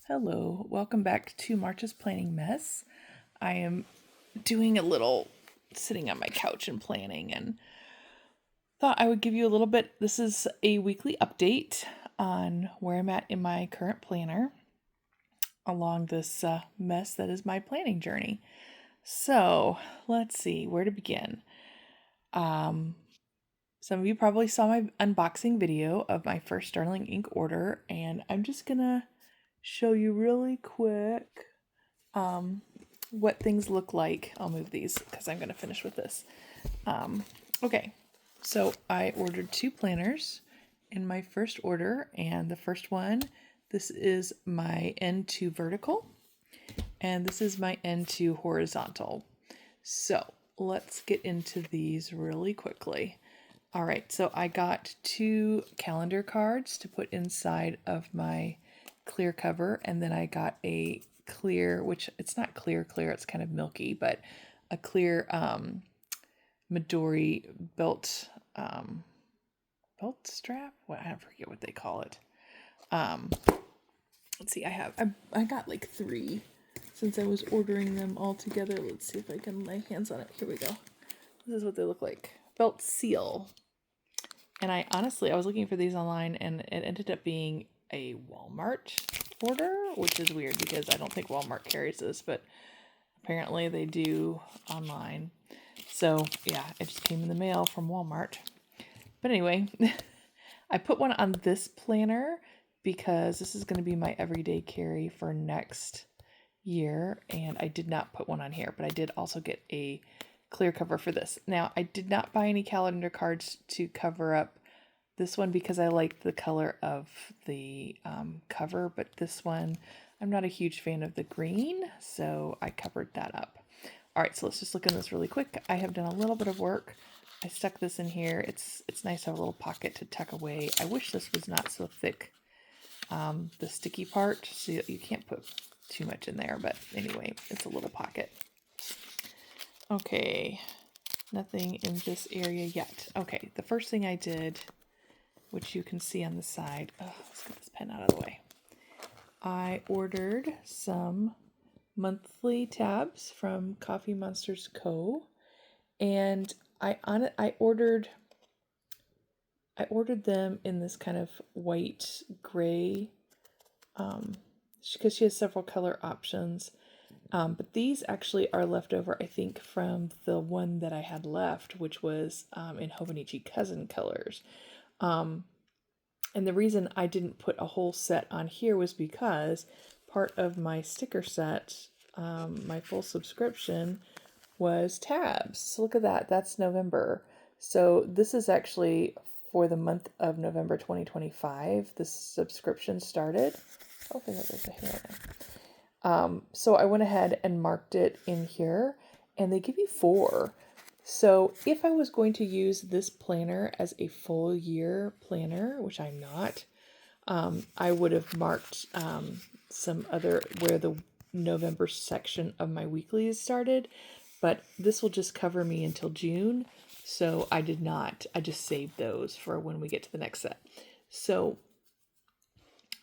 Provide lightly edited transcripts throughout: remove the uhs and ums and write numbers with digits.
Hello, welcome back to March's Planning Mess. I am doing a little sitting on my couch and planning, and thought I would give you a little bit. This is a weekly update on where I'm at in my current planner along this mess that is my planning journey. So let's see where to begin. Um, some of you probably saw my unboxing video of my first Starling ink order, and I'm just gonna show you really quick um, what things look like. I'll move these because I'm going to finish with this. Okay, so I ordered 2 planners in my first order, and the first one, this is my N2 vertical, and this is my N2 horizontal. So let's get into these really quickly. All right, so I got 2 calendar cards to put inside of my clear cover, and then I got a clear, which it's not clear, it's kind of milky, but a clear Midori belt strap. What, I forget what they call it. Let's see, I got like 3 since I was ordering them all together. Let's see if I can lay hands on it. Here we go. This is what they look like. Belt seal. And I was looking for these online, and it ended up being a Walmart order, which is weird because I don't think Walmart carries this, but apparently they do online. So yeah, it just came in the mail from Walmart. But anyway, I put one on this planner because this is going to be my everyday carry for next year, and I did not put one on here, but I did also get a clear cover for this. Now, I did not buy any calendar cards to cover up this one because I liked the color of the cover, but this one, I'm not a huge fan of the green, so I covered that up. All right, so let's just look in this really quick. I have done a little bit of work. I stuck this in here. It's nice to have a little pocket to tuck away. I wish this was not so thick, the sticky part, so you can't put too much in there, but anyway, it's a little pocket. Okay, nothing in this area yet. Okay, the first thing I did, which you can see on the side, let's get this pen out of the way. I ordered some monthly tabs from Coffee Monsters Co. And I ordered them in this kind of white gray, because she has several color options. But these actually are leftover, I think, from the one that I had left, which was in Hobonichi Cousin colors. And the reason I didn't put a whole set on here was because part of my sticker set, my full subscription, was tabs. So look at that. That's November. So this is actually for the month of November 2025. This subscription started. Oh, there's a hair there. So I went ahead and marked it in here, and they give you 4. So if I was going to use this planner as a full year planner, which I'm not, I would have marked some other where the November section of my weeklies started, but this will just cover me until June. So I did not. I just saved those for when we get to the next set. So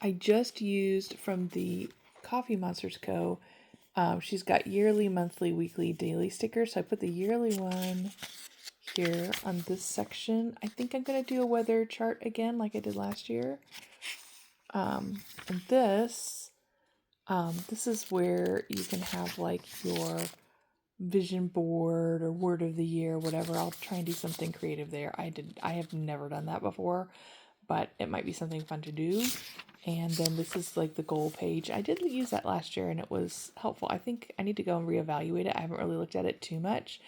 I just used from the Coffee Monsters Co. She's got yearly, monthly, weekly, daily stickers. So I put the yearly one here on this section. I think I'm going to do a weather chart again like I did last year. And this is where you can have like your vision board or word of the year, whatever. I'll try and do something creative there. I have never done that before, but it might be something fun to do. And then this is like the goal page. I did use that last year and it was helpful. I think I need to go and reevaluate it. I haven't really looked at it too much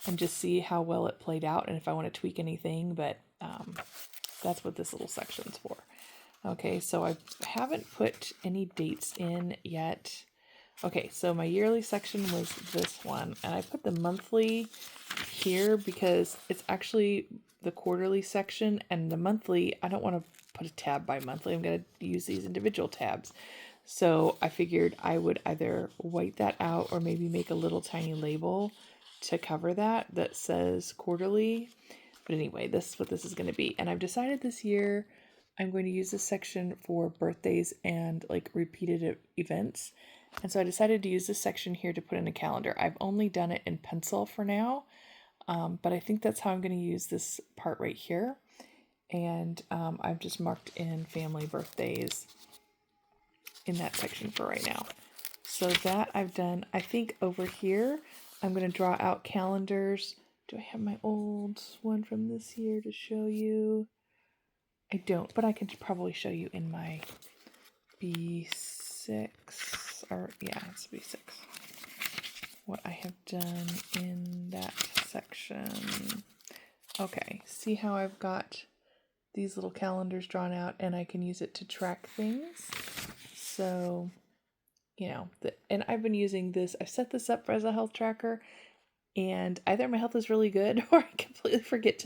and just see how well it played out and if I want to tweak anything, but that's what this little section's for. Okay, so I haven't put any dates in yet. Okay, so my yearly section was this one, and I put the monthly here because it's actually the quarterly section, and the monthly, I don't want to put a tab by monthly. I'm going to use these individual tabs. So I figured I would either white that out or maybe make a little tiny label to cover that says quarterly. But anyway, this is what this is going to be. And I've decided this year I'm going to use this section for birthdays and like repeated events. And so I decided to use this section here to put in a calendar. I've only done it in pencil for now, but I think that's how I'm going to use this part right here. And I've just marked in family birthdays in that section for right now. So that I've done. I think over here, I'm going to draw out calendars. Do I have my old one from this year to show you? I don't, but I can probably show you in my B6, or yeah, it's B6, what I have done in that section. Okay, see how I've got these little calendars drawn out and I can use it to track things. So, you know, and I've been using this, I've set this up as a health tracker, and either my health is really good or I completely forget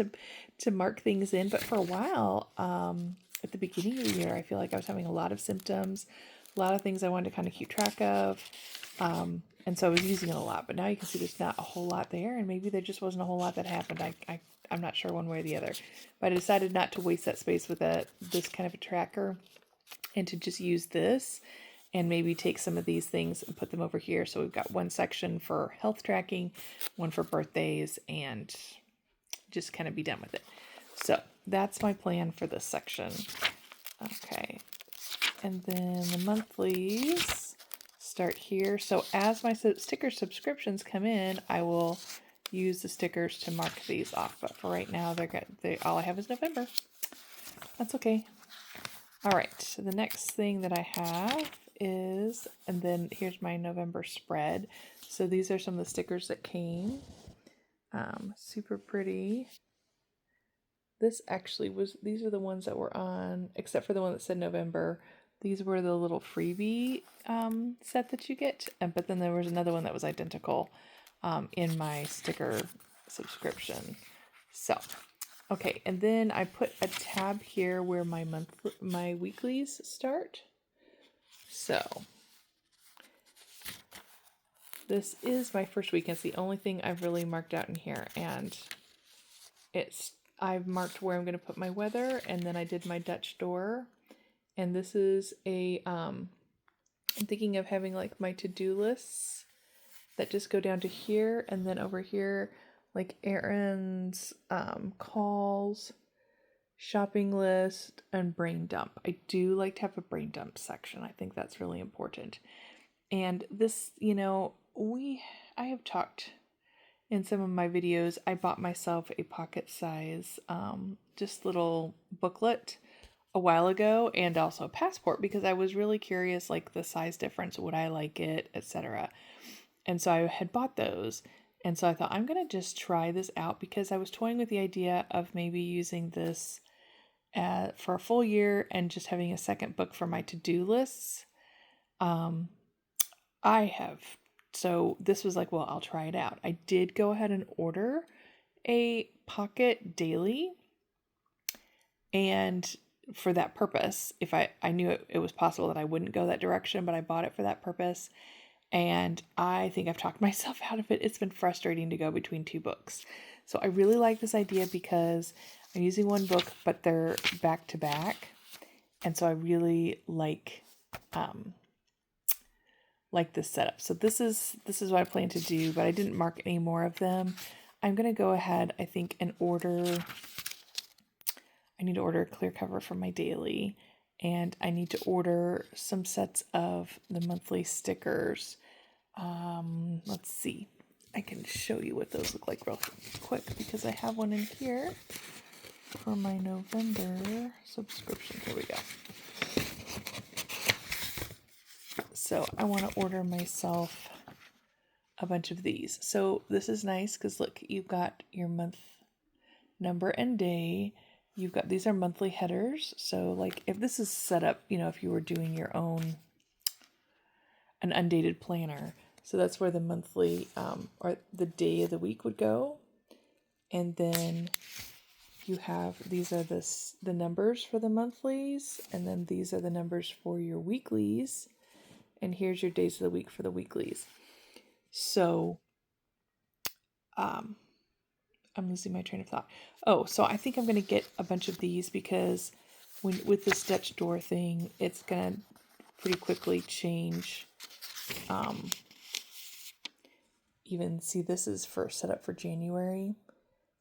to mark things in. But for a while, at the beginning of the year, I feel like I was having a lot of symptoms, a lot of things I wanted to kind of keep track of. And so I was using it a lot, but now you can see there's not a whole lot there, and maybe there just wasn't a whole lot that happened. I'm not sure one way or the other, but I decided not to waste that space with this kind of a tracker and to just use this and maybe take some of these things and put them over here. So we've got one section for health tracking, one for birthdays, and just kind of be done with it. So that's my plan for this section. Okay. And then the monthlies start here. So as my sticker subscriptions come in, I will use the stickers to mark these off. But for right now, all I have is November. That's okay. All right, so the next thing that I have is, and then here's my November spread. So these are some of the stickers that came. Super pretty. This actually these are the ones that were on, except for the one that said November. These were the little freebie set that you get. But then there was another one that was identical in my sticker subscription. So, okay, and then I put a tab here where my weeklies start. So this is my first week. It's the only thing I've really marked out in here, and I've marked where I'm going to put my weather, and then I did my Dutch door, and this is I'm thinking of having like my to-do lists that just go down to here, and then over here like errands, calls, shopping list, and brain dump. I do like to have a brain dump section. I think that's really important. And this, I have talked in some of my videos. I bought myself a pocket size, just little booklet a while ago, and also a passport, because I was really curious, like the size difference, would I like it, etc. And so I had bought those. And so I thought, I'm going to just try this out, because I was toying with the idea of maybe using this for a full year and just having a second book for my to-do lists. So this was like, well, I'll try it out. I did go ahead and order a pocket daily, and for that purpose, if I knew it was possible that I wouldn't go that direction, but I bought it for that purpose. And I think I've talked myself out of it. It's been frustrating to go between two books. So I really like this idea because I'm using one book, but they're back to back. And so I really like this setup. So this is what I plan to do, but I didn't mark any more of them. I'm going to go ahead, I think, and I need to order a clear cover for my daily, and I need to order some sets of the monthly stickers. Let's see. I can show you what those look like real quick, because I have one in here for my November subscription. Here we go. So I want to order myself a bunch of these. So this is nice because look, you've got your month number and day. You've got, these are monthly headers. So like if this is set up, if you were doing your own, an undated planner. So that's where the monthly or the day of the week would go. And then you have, these are the numbers for the monthlies. And then these are the numbers for your weeklies. And here's your days of the week for the weeklies. So, I'm losing my train of thought. Oh, so I think I'm going to get a bunch of these because with the stretch door thing, it's gonna pretty quickly change. Even see, this is for set up for January,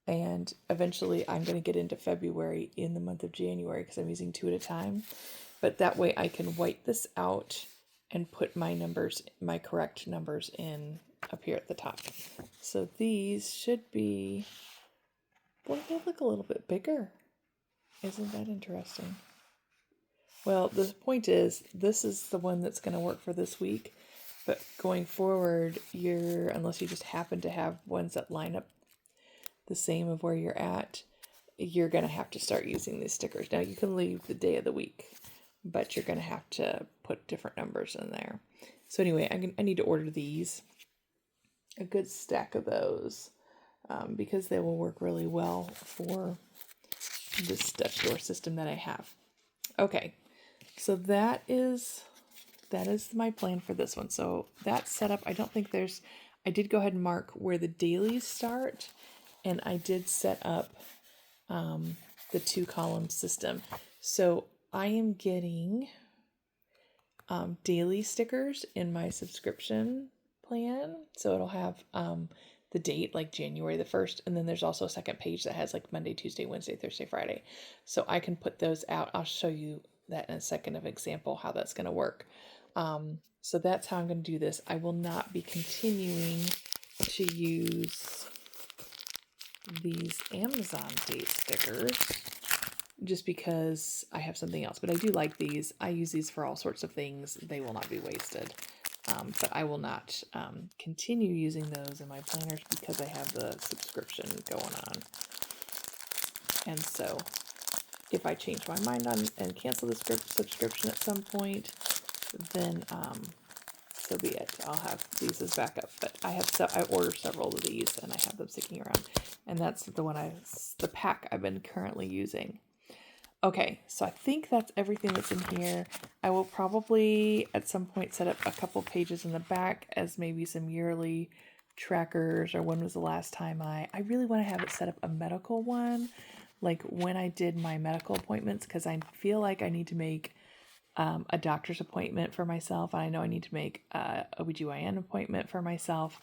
and eventually I'm going to get into February in the month of January because I'm using 2 at a time. But that way I can white this out and put my numbers, my correct numbers, in up here at the top. So these should be, boy, they look a little bit bigger. Isn't that interesting? Well, the point is, this is the one that's going to work for this week. But going forward, unless you just happen to have ones that line up the same of where you're at, you're going to have to start using these stickers. Now, you can leave the day of the week, but you're going to have to put different numbers in there. So anyway, I need to order these, a good stack of those, because they will work really well for this stretch door system that I have. Okay, so that is my plan for this one. So that's set up. I don't think I did go ahead and mark where the dailies start, and I did set up the 2-column system. So I am getting daily stickers in my subscription plan. So it'll have the date, like January the 1st, and then there's also a second page that has like Monday, Tuesday, Wednesday, Thursday, Friday. So I can put those out. I'll show you that in a second of example how that's going to work. So that's how I'm going to do this. I will not be continuing to use these Amazon date stickers just because I have something else. But I do like these. I use these for all sorts of things. They will not be wasted. But I will not continue using those in my planners because I have the subscription going on. And so if I change my mind on and cancel the subscription at some point, then so be it. I'll have these as backup. But I ordered several of these and I have them sticking around. And that's the pack I've been currently using. Okay, so I think that's everything that's in here. I will probably at some point set up a couple pages in the back as maybe some yearly trackers, or when was the last time I really want to have it set up a medical one, like when I did my medical appointments, because I feel like I need to make a doctor's appointment for myself. I know I need to make a OBGYN appointment for myself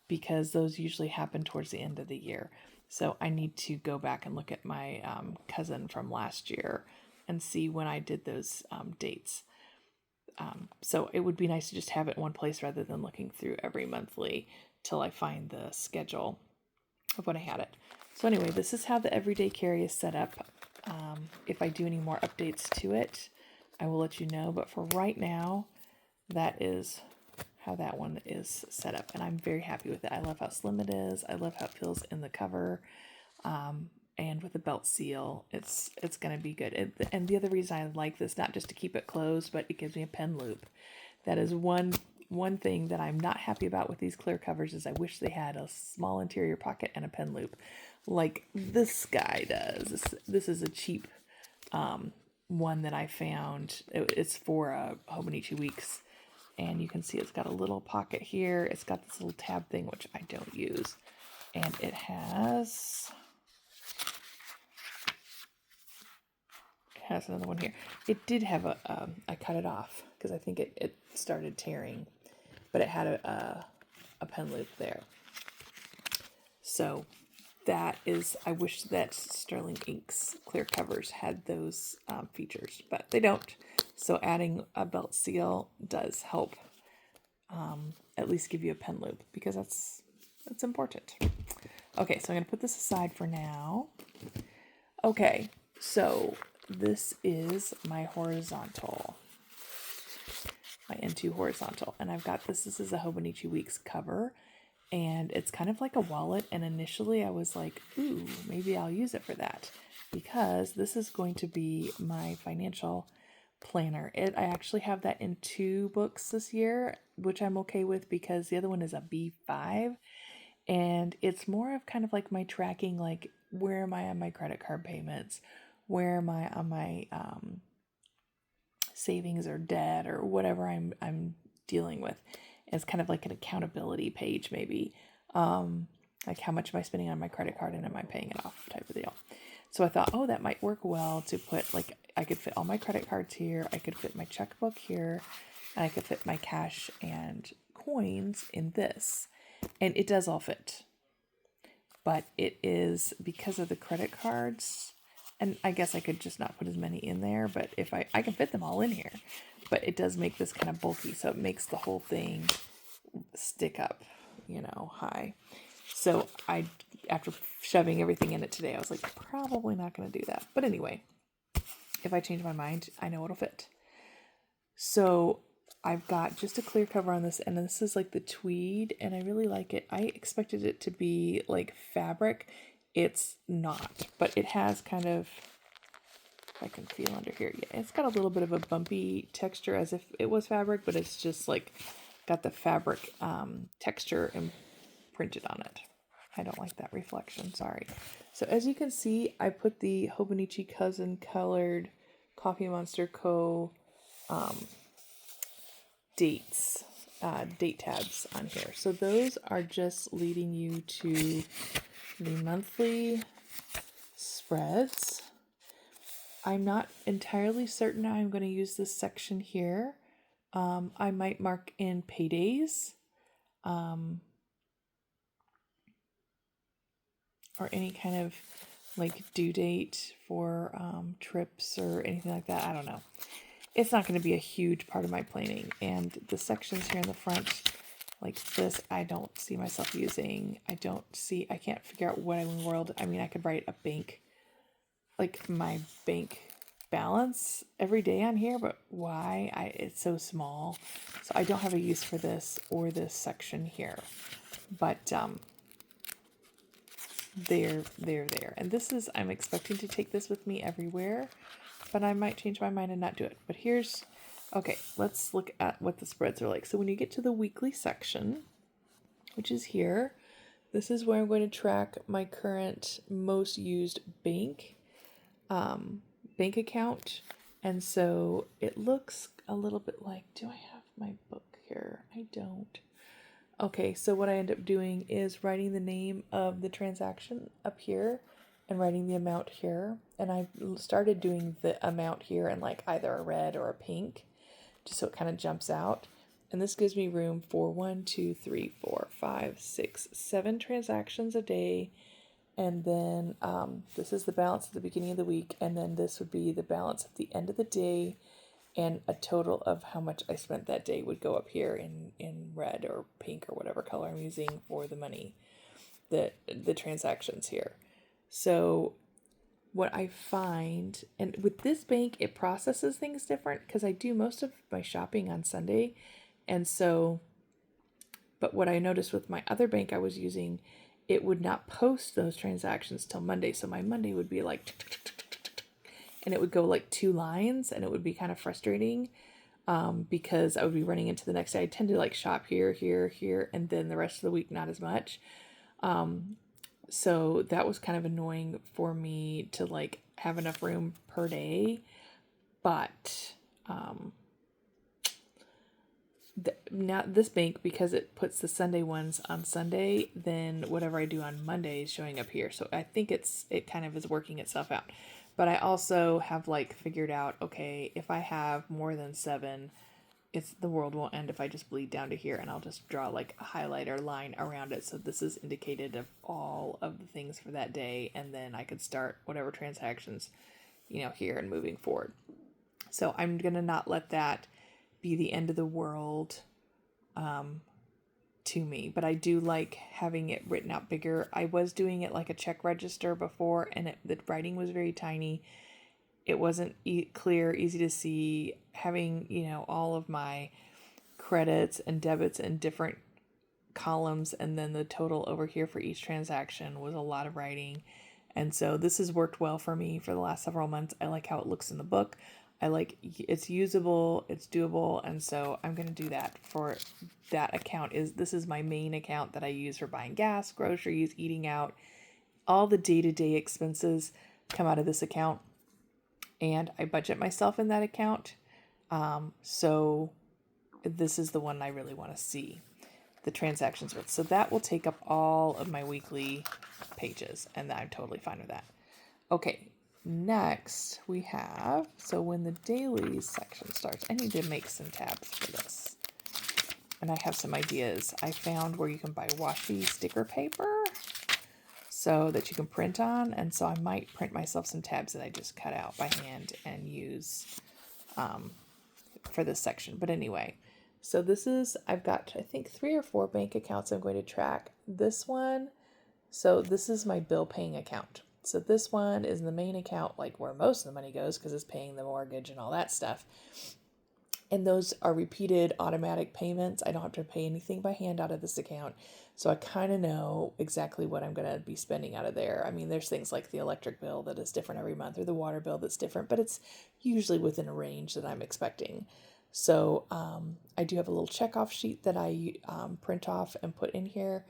because those usually happen towards the end of the year. So I need to go back and look at my cousin from last year and see when I did those dates. So it would be nice to just have it in one place rather than looking through every monthly till I find the schedule of when I had it. So anyway, this is how the everyday carry is set up. If I do any more updates to it, I will let you know. But for right now, that is how that one is set up, and I'm very happy with it. I love how slim it is. I love how it feels in the cover, and with the belt seal, it's going to be good. And the other reason I like this, not just to keep it closed, but it gives me a pen loop. That is one thing that I'm not happy about with these clear covers, is I wish they had a small interior pocket and a pen loop like this guy does. This is a cheap one that I found. It's for Hobonichi Weeks. And you can see it's got a little pocket here. It's got this little tab thing, which I don't use. And it has another one here. It did have I cut it off because I think it started tearing. But it had a pen loop there. So that is, I wish that Sterling Inks clear covers had those features, but they don't. So adding a belt seal does help at least give you a pen loop, because that's important. Okay, so I'm going to put this aside for now. Okay, so this is my horizontal, my N2 horizontal, and I've got this is a Hobonichi Weeks cover, and it's kind of like a wallet, and initially I was like, ooh, maybe I'll use it for that, because this is going to be my financial planner. I actually have that in 2 books this year, which I'm okay with, because the other one is a B5, and it's more of kind of like my tracking, like where am I on my credit card payments, where am I on my savings or debt or whatever I'm dealing with. It's kind of like an accountability page, maybe, like how much am I spending on my credit card and am I paying it off type of deal. So I thought, oh, that might work well to put like I could fit all my credit cards here. I could fit my checkbook here, and I could fit my cash and coins in this. And it does all fit. But it is because of the credit cards, and I guess I could just not put as many in there, but if I can fit them all in here, but it does make this kind of bulky, so it makes the whole thing stick up, high. So after shoving everything in it today, I was like, probably not going to do that. But anyway, if I change my mind, I know it'll fit. So I've got just a clear cover on this, and this is like the tweed, and I really like it. I expected it to be like fabric. It's not, but it has kind of, if I can feel under here, yeah, it's got a little bit of a bumpy texture as if it was fabric, but it's just like got the fabric texture imprinted on it. I don't like that reflection, sorry. So as you can see, I put the Hobonichi Cousin colored Coffee Monster Co. Date tabs on here. So those are just leading you to the monthly spreads. I'm not entirely certain how I'm going to use this section here. I might mark in paydays, or any kind of like due date for trips or anything like that. I don't know. It's not going to be a huge part of my planning. And the sections here in the front, like this, I don't see myself using. I can't figure out what in the world. I mean, I could write a bank, like my bank balance every day on here, but why? It's so small. So I don't have a use for this or this section here. But they're there. And this is, I'm expecting to take this with me everywhere, but I might change my mind and not do it. But okay, let's look at what the spreads are like. So when you get to the weekly section, which is here, this is where I'm going to track my current most used bank account. And so it looks a little bit like, do I have my book here? I don't. Okay, so what I end up doing is writing the name of the transaction up here and writing the amount here. And I started doing the amount here in like either a red or a pink, just so it kind of jumps out. And this gives me room for 7 transactions a day. And then this is the balance at the beginning of the week. And then this would be the balance at the end of the day. And a total of how much I spent that day would go up here in red or pink or whatever color I'm using for the money, the transactions here. So what I find, and with this bank, it processes things different because I do most of my shopping on Sunday. And so, but what I noticed with my other bank I was using, it would not post those transactions till Monday. So my Monday would be like, and it would go like 2 lines, and it would be kind of frustrating because I would be running into the next day. I tend to like shop here, and then the rest of the week, not as much. So that was kind of annoying for me to like have enough room per day. But now this bank, because it puts the Sunday ones on Sunday, then whatever I do on Monday is showing up here. So I think it kind of is working itself out. But I also have like figured out, okay, if I have more than 7, the world won't end if I just bleed down to here, and I'll just draw like a highlighter line around it. So this is indicated of all of the things for that day. And then I could start whatever transactions, here and moving forward. So I'm going to not let that be the end of the world to me, but I do like having it written out bigger. I was doing it like a check register before, and the writing was very tiny. It wasn't clear, easy to see. Having, all of my credits and debits in different columns, and then the total over here for each transaction was a lot of writing. And so this has worked well for me for the last several months. I like how it looks in the book. I like it's usable, it's doable, and so I'm going to do that for that account. This is my main account that I use for buying gas, groceries, eating out. All the day-to-day expenses come out of this account, and I budget myself in that account. So this is the one I really want to see the transactions with. So that will take up all of my weekly pages, and I'm totally fine with that. Okay, next we have, so when the dailies section starts, I need to make some tabs for this. And I have some ideas. I found where you can buy washi sticker paper so that you can print on. And so I might print myself some tabs that I just cut out by hand and use for this section. But anyway, so this is, I've got, I think 3 or 4 bank accounts I'm going to track. This one, so this is my bill paying account. So this one is the main account, like where most of the money goes because it's paying the mortgage and all that stuff. And those are repeated automatic payments. I don't have to pay anything by hand out of this account. So I kind of know exactly what I'm going to be spending out of there. I mean, there's things like the electric bill that is different every month or the water bill that's different, but it's usually within a range that I'm expecting. So I do have a little checkoff sheet that I print off and put in here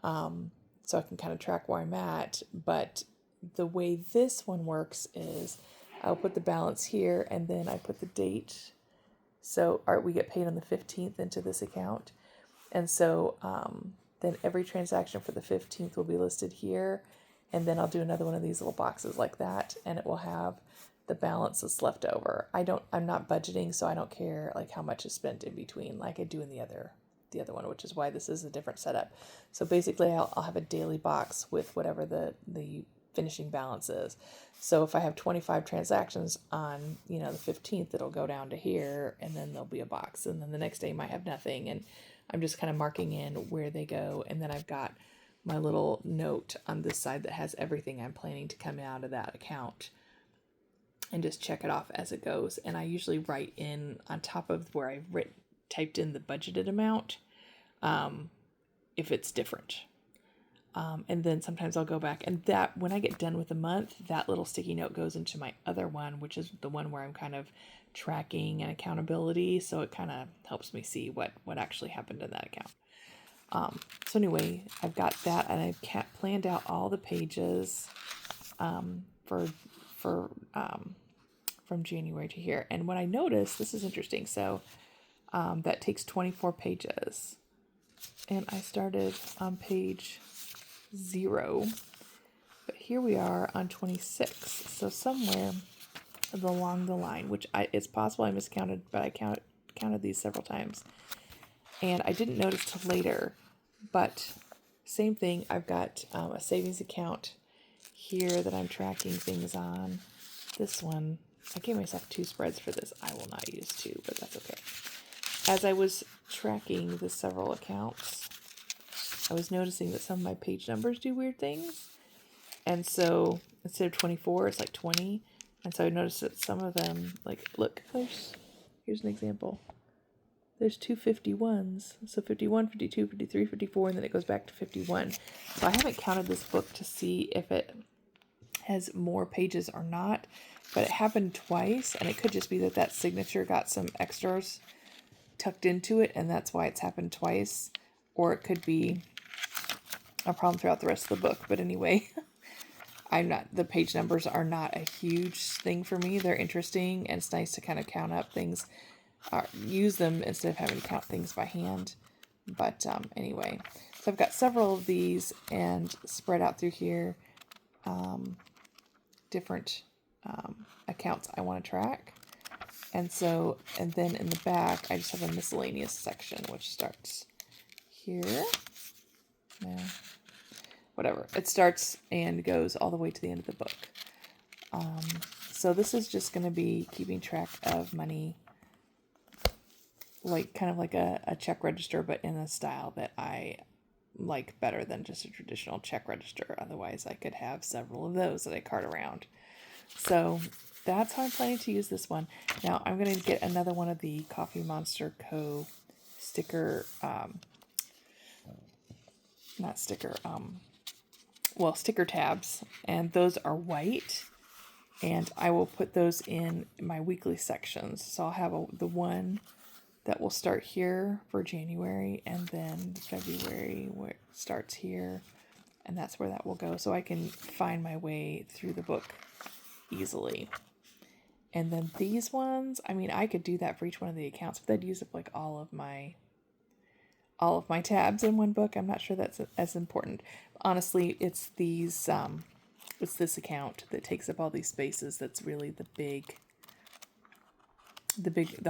so I can kind of track where I'm at. But the way this one works is I'll put the balance here and then I put the date. So we get paid on the 15th into this account. And so then every transaction for the 15th will be listed here. And then I'll do another one of these little boxes like that. And it will have the balance that's left over. I'm not budgeting, so I don't care like how much is spent in between like I do in the other one, which is why this is a different setup. So basically I'll have a daily box with whatever the finishing balance is. So if I have 25 transactions on, the 15th, it'll go down to here and then there'll be a box. And then the next day might have nothing. And I'm just kind of marking in where they go. And then I've got my little note on this side that has everything I'm planning to come out of that account and just check it off as it goes. And I usually write in on top of where I've typed in the budgeted amount, if it's different. And then sometimes I'll go back and that when I get done with the month, that little sticky note goes into my other one, which is the one where I'm kind of tracking and accountability. So it kind of helps me see what actually happened in that account. So anyway, I've got that and I've planned out all the pages, for from January to here. And what I noticed, this is interesting. So, that takes 24 pages and I started on page 0, but here we are on 26. So somewhere along the line, which it's possible I miscounted, but I counted these several times and I didn't notice till later. But same thing, I've got a savings account here that I'm tracking things on. This one, I gave myself 2 spreads for this. I will not use 2, but that's okay. As I was tracking the several accounts, I was noticing that some of my page numbers do weird things. And so instead of 24, it's like 20. And so I noticed that some of them, like, look, here's an example. There's 2 51s. So 51, 52, 53, 54, and then it goes back to 51. So I haven't counted this book to see if it has more pages or not, but it happened twice. And it could just be that signature got some extras tucked into it, and that's why it's happened twice. Or it could be a problem throughout the rest of the book. But anyway, the page numbers are not a huge thing for me. They're interesting, and it's nice to kind of count up things, use them instead of having to count things by hand. But anyway, so I've got several of these and spread out through here, different accounts I want to track. And then in the back, I just have a miscellaneous section, which starts here. No, whatever. It starts and goes all the way to the end of the book. So this is just going to be keeping track of money, like kind of like a check register, but in a style that I like better than just a traditional check register. Otherwise, I could have several of those that I cart around. So that's how I'm planning to use this one. Now I'm going to get another one of the Coffee Monster Co. sticker, sticker tabs, and those are white, and I will put those in my weekly sections. So I'll have the one that will start here for January, and then February where it starts here, and that's where that will go, so I can find my way through the book easily. And then these ones, I mean, I could do that for each one of the accounts, but that'd use up like all of my tabs in one book. I'm not sure that's as important. Honestly, it's these it's this account that takes up all these spaces that's really the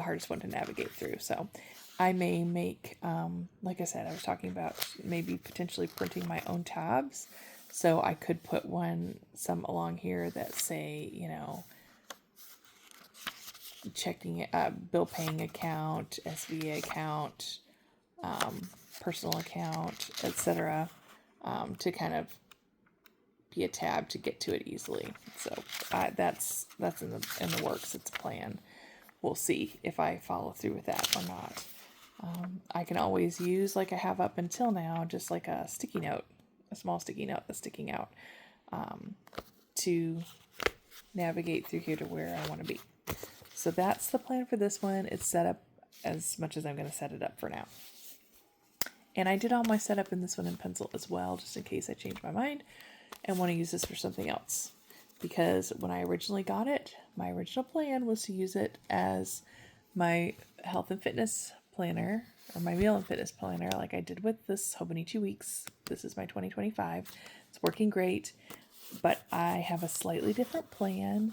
hardest one to navigate through. So I may make, like I said, I was talking about maybe potentially printing my own tabs. So I could put some along here that say, checking, bill paying account, SVA account, personal account, etc., to kind of be a tab to get to it easily. So that's in the works. It's a plan. We'll see if I follow through with that or not. I can always use, like I have up until now, just like a sticky note, a small sticky note that's sticking out, to navigate through here to where I want to be. So that's the plan for this one. It's set up as much as I'm going to set it up for now. And I did all my setup in this one in pencil as well, just in case I change my mind and want to use this for something else. Because when I originally got it, my original plan was to use it as my health and fitness planner, or my meal and fitness planner, like I did with this Hobonichi Weeks. This is my 2025. It's working great, but I have a slightly different plan.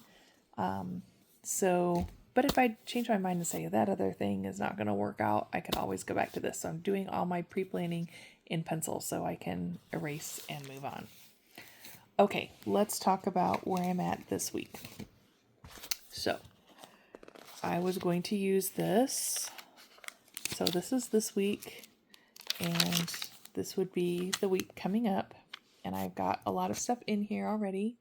But if I change my mind and say that other thing is not going to work out, I could always go back to this. So I'm doing all my pre-planning in pencil so I can erase and move on. Okay, let's talk about where I'm at this week. So I was going to use this. So this is this week, and this would be the week coming up. And I've got a lot of stuff in here already,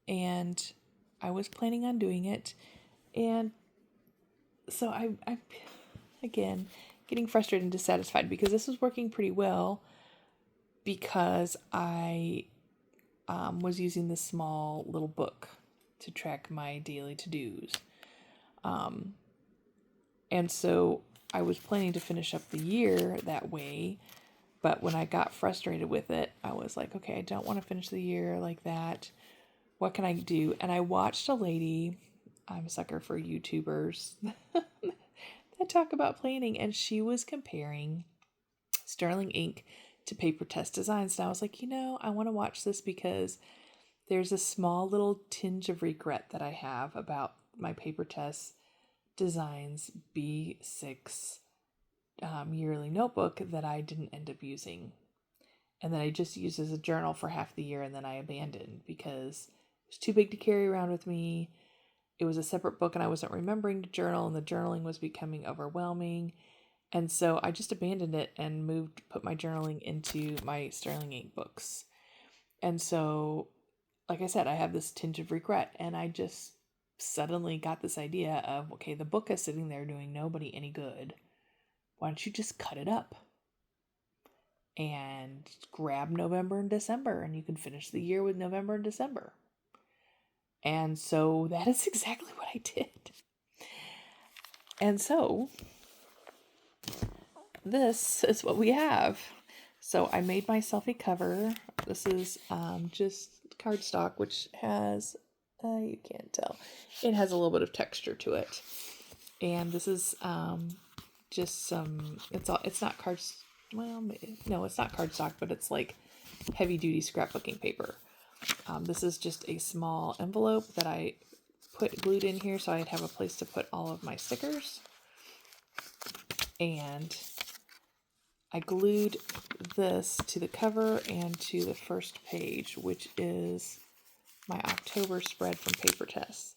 and I was planning on doing it. And so I'm again getting frustrated and dissatisfied because this was working pretty well because I was using this small little book to track my daily to-dos. And so I was planning to finish up the year that way, but when I got frustrated with it, I was like, okay, I don't want to finish the year like that. What can I do? And I watched a lady, I'm a sucker for YouTubers that talk about planning, and she was comparing Sterling ink to Papertess designs. And I was like, I want to watch this because there's a small little tinge of regret that I have about my Papertess Designs B6 yearly notebook that I didn't end up using. And then I just used as a journal for half the year, and then I abandoned because it was too big to carry around with me. It was a separate book and I wasn't remembering to journal, and the journaling was becoming overwhelming. And so I just abandoned it and put my journaling into my Sterling ink books. And so, like I said, I have this tinge of regret, and I just suddenly got this idea of, okay, the book is sitting there doing nobody any good. Why don't you just cut it up and grab November and December, and you can finish the year with November and December. And so that is exactly what I did. And so this is what we have. So I made myself a cover. This is just cardstock, which has, you can't tell, it has a little bit of texture to it. And this is just some, it's not it's not cardstock, but it's like heavy duty scrapbooking paper. This is just a small envelope that I glued in here so I'd have a place to put all of my stickers. And I glued this to the cover and to the first page, which is my October spread from Papertess.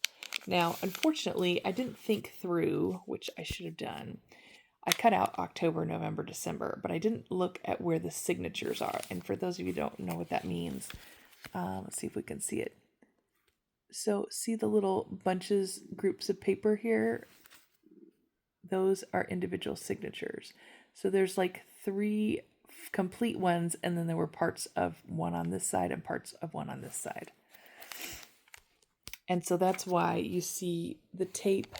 Now, unfortunately, I didn't think through, which I should have done. I cut out October, November, December, but I didn't look at where the signatures are. And for those of you who don't know what that means, let's see if we can see it. So see the little groups of paper here? Those are individual signatures. So there's like 3 complete ones, and then there were parts of one on this side and parts of one on this side. And so that's why you see the tape,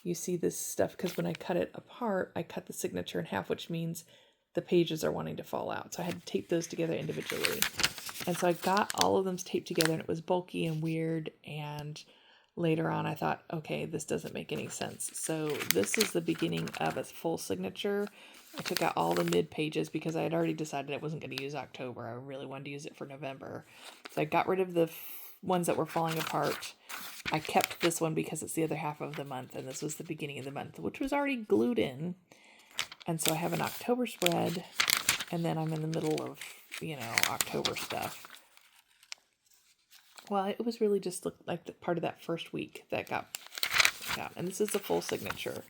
you see this stuff, because when I cut it apart, I cut the signature in half, which means the pages are wanting to fall out. So I had to tape those together individually. And so I got all of them taped together, and it was bulky and weird. And later on, I thought, okay, this doesn't make any sense. So this is the beginning of a full signature. I took out all the mid pages because I had already decided I wasn't going to use October. I really wanted to use it for November. So I got rid of the ones that were falling apart. I kept this one because it's the other half of the month, and this was the beginning of the month, which was already glued in. And so I have an October spread, and then I'm in the middle of, October stuff. Well, it was really just like the part of that first week that got, and this is the full signature.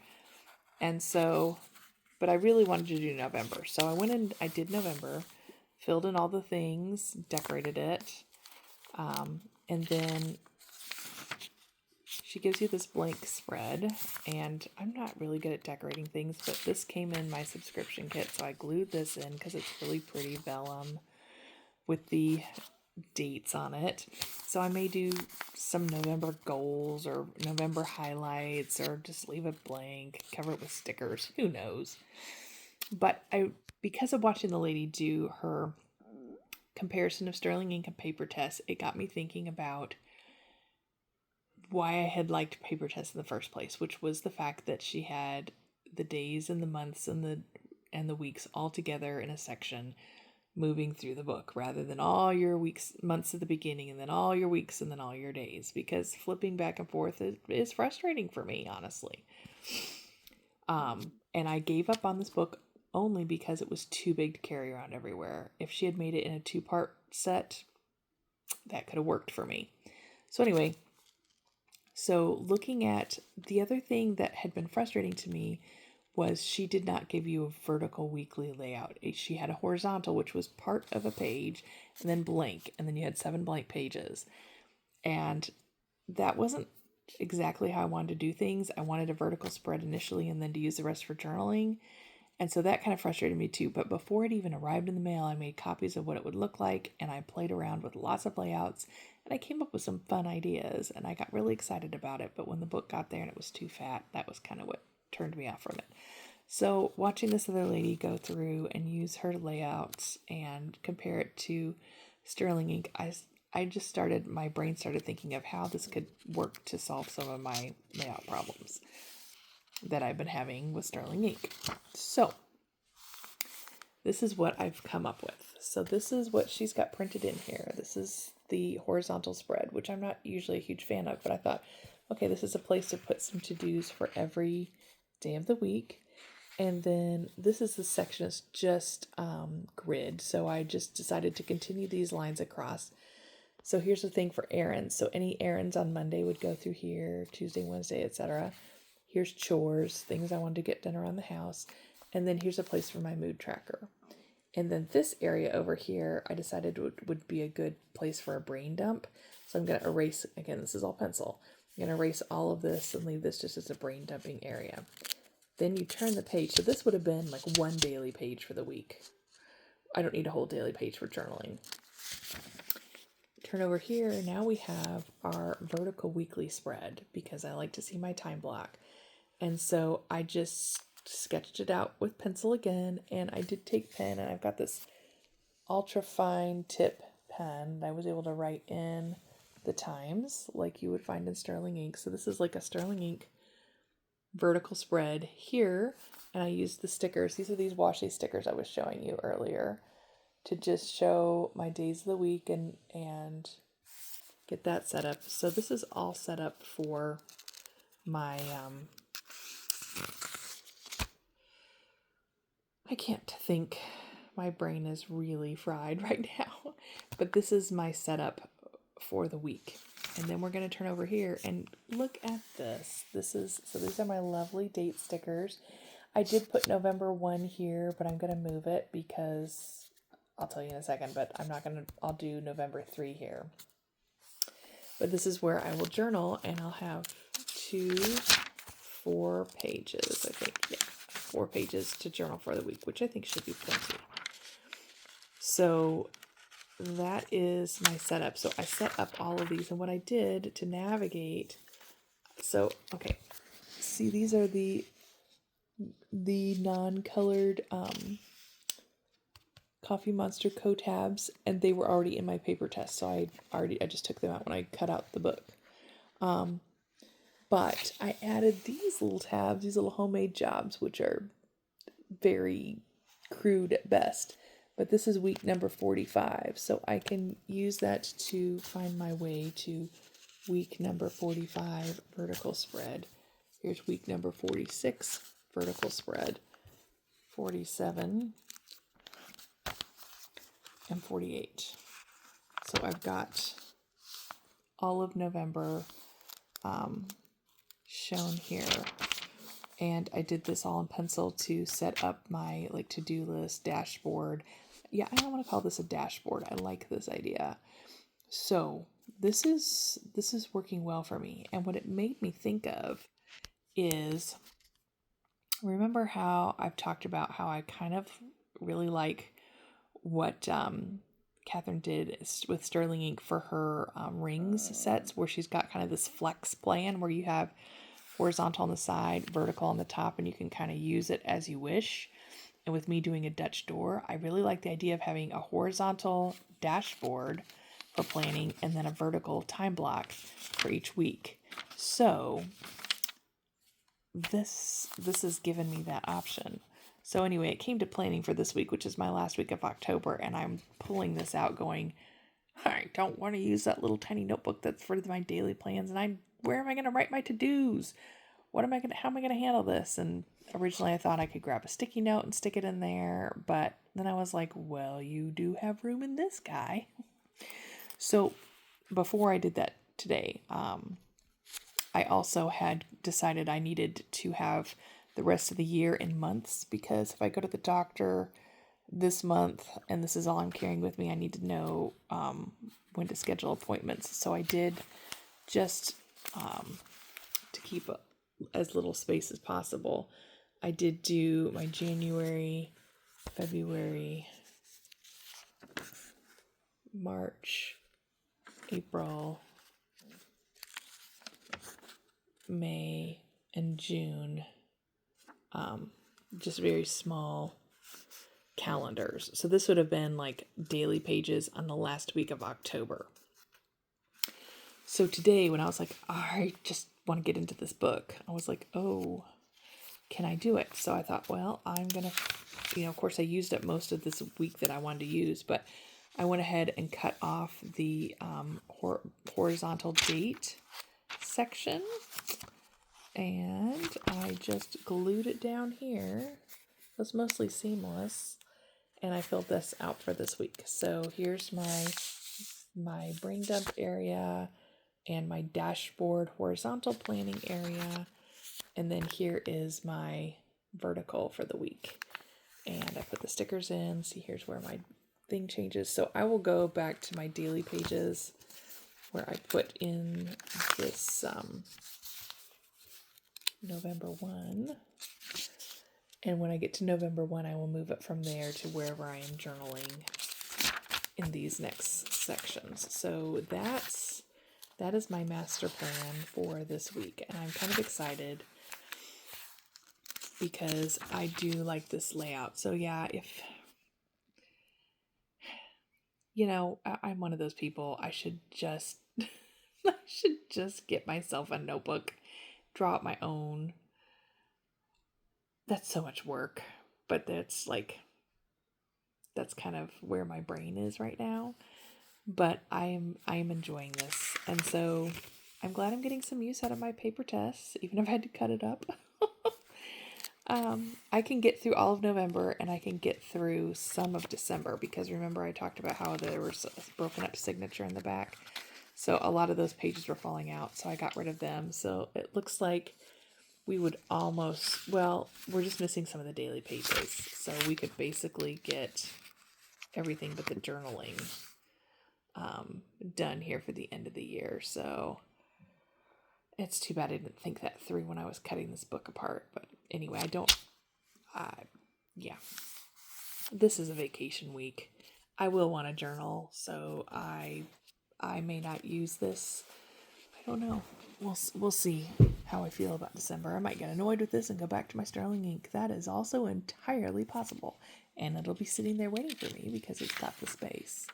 And so, but I really wanted to do November. So I went in, I did November, filled in all the things, decorated it. And then she gives you this blank spread, and I'm not really good at decorating things, but this came in my subscription kit. So I glued this in because it's really pretty vellum with the dates on it. So I may do some November goals or November highlights, or just leave it blank, cover it with stickers, who knows. But because of watching the lady do her comparison of Sterling Ink and Papertess, it got me thinking about why I had liked Papertess in the first place, which was the fact that she had the days and the months and the weeks all together in a section, moving through the book, rather than all your months at the beginning and then all your weeks and then all your days, because flipping back and forth is frustrating for me, honestly. And I gave up on this book only because it was too big to carry around everywhere. If she had made it in a 2-part set, that could have worked for me. So anyway, looking at the other thing that had been frustrating to me was she did not give you a vertical weekly layout. She had a horizontal, which was part of a page, and then blank, and then you had 7 blank pages. And that wasn't exactly how I wanted to do things. I wanted a vertical spread initially and then to use the rest for journaling. And so that kind of frustrated me too. But before it even arrived in the mail, I made copies of what it would look like, and I played around with lots of layouts, and I came up with some fun ideas, and I got really excited about it. But when the book got there and it was too fat, that was kind of what turned me off from it. So watching this other lady go through and use her layouts and compare it to Sterling Ink, my brain started thinking of how this could work to solve some of my layout problems that I've been having with Sterling Ink. So this is what I've come up with. So this is what she's got printed in here. This is the horizontal spread, which I'm not usually a huge fan of, but I thought, okay, this is a place to put some to-dos for every day of the week. And then this is the section is just grid. So I just decided to continue these lines across. So here's the thing for errands. So any errands on Monday would go through here, Tuesday, Wednesday, etc. Here's chores, things I wanted to get done around the house. And then here's a place for my mood tracker. And then this area over here, I decided would be a good place for a brain dump. So I'm going to erase, again, this is all pencil. I'm going to erase all of this and leave this just as a brain dumping area. Then you turn the page. So this would have been like one daily page for the week. I don't need a whole daily page for journaling. Turn over here. Now we have our vertical weekly spread because I like to see my time block. And so I just sketched it out with pencil again. And I did take pen, and I've got this ultra fine tip pen that I was able to write in the times like you would find in Sterling Ink. So this is like a Sterling Ink vertical spread here, and I used the stickers. These are these washi stickers I was showing you earlier to just show my days of the week and get that set up. So this is all set up for my I can't think. My brain is really fried right now. But this is my setup for the week. And then we're going to turn over here and look at this. So these are my lovely date stickers. I did put November 1 here, but I'm going to move it because I'll tell you in a second, but I'll do November 3 here. But this is where I will journal, and I'll have 4 pages, I think. Yeah, 4 pages to journal for the week, which I think should be plenty. So that is my setup. So I set up all of these, and what I did to navigate. So, okay. See, these are the non-colored Coffee Monster co-tabs, and they were already in my Papertess. So I just took them out when I cut out the book. But I added these little tabs, these little homemade jobs, which are very crude at best. but this is week number 45. So I can use that to find my way to week number 45 vertical spread. Here's week number 46 vertical spread, 47, and 48. So I've got all of November shown here. And I did this all in pencil to set up my to-do list dashboard. Yeah, I don't want to call this a dashboard. I like this idea. So this is working well for me. And what it made me think of is, remember how I've talked about how I kind of really like what Catherine did with Sterling Ink for her rings sets, where she's got kind of this flex plan where you have horizontal on the side, vertical on the top, and you can kind of use it as you wish. And with me doing a Dutch door, I really like the idea of having a horizontal dashboard for planning and then a vertical time block for each week. So this has given me that option. So anyway, it came to planning for this week, which is my last week of October, and I'm pulling this out going, I don't want to use that little tiny notebook that's for my daily plans, and where am I going to write my to-dos? How am I going to handle this? And originally I thought I could grab a sticky note and stick it in there, but then I was like, well, you do have room in this guy. So before I did that today, I also had decided I needed to have the rest of the year in months, because if I go to the doctor this month and this is all I'm carrying with me, I need to know when to schedule appointments. So I did, just to keep as little space as possible, I did do my January, February, March, April, May, and June, just very small calendars. So this would have been like daily pages on the last week of October. So today, when I was like, I just want to get into this book, I was like, oh, can I do it? So I thought, well, I'm going to, of course I used up most of this week that I wanted to use, but I went ahead and cut off the horizontal date section, and I just glued it down here. It was mostly seamless, and I filled this out for this week. So here's my brain dump area and my dashboard horizontal planning area, and then here is my vertical for the week. And I put the stickers in. See, here's where my thing changes. So I will go back to my daily pages where I put in this November 1. And when I get to November 1, I will move it from there to wherever I am journaling in these next sections. So that is my master plan for this week. And I'm kind of excited because I do like this layout. So yeah, if, I'm one of those people, I should just, I should just get myself a notebook, draw up my own. That's so much work, but that's kind of where my brain is right now. But I'm enjoying this, and so I'm glad I'm getting some use out of my Papertess, even if I had to cut it up. I can get through all of November, and I can get through some of December, because remember I talked about how there was a broken up signature in the back. So a lot of those pages were falling out, so I got rid of them. So it looks like we would almost, we're just missing some of the daily pages. So we could basically get everything but the journaling done here for the end of the year. So it's too bad I didn't think that through when I was cutting this book apart. But anyway, this is a vacation week. I will want to journal, so I may not use this. I don't know. We'll see how I feel about December. I might get annoyed with this and go back to my Sterling Ink. That is also entirely possible. And it'll be sitting there waiting for me because it's got the space.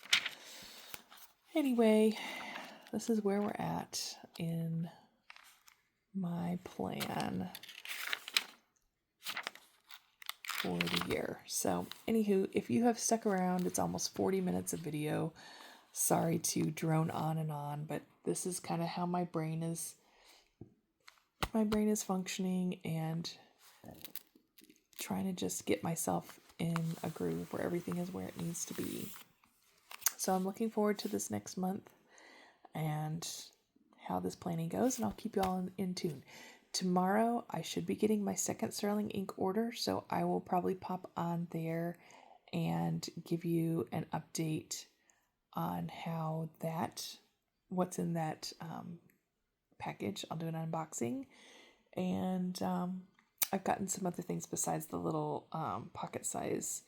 Anyway, this is where we're at in my plan. for the year. So, anywho, if you have stuck around, it's almost 40 minutes of video. Sorry to drone on and on, but this is kind of how my brain is functioning, and trying to just get myself in a groove where everything is where it needs to be. So I'm looking forward to this next month and how this planning goes, and I'll keep you all in tune. Tomorrow I should be getting my second Sterling ink order, so I will probably pop on there and give you an update on what's in that package. I'll do an unboxing, and I've gotten some other things besides the little pocket size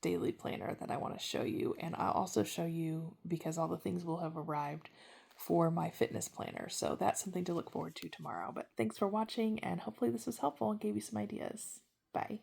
daily planner that I want to show you, and I'll also show you, because all the things will have arrived for my fitness planner, so that's something to look forward to tomorrow. But thanks for watching, and hopefully this was helpful and gave you some ideas. Bye.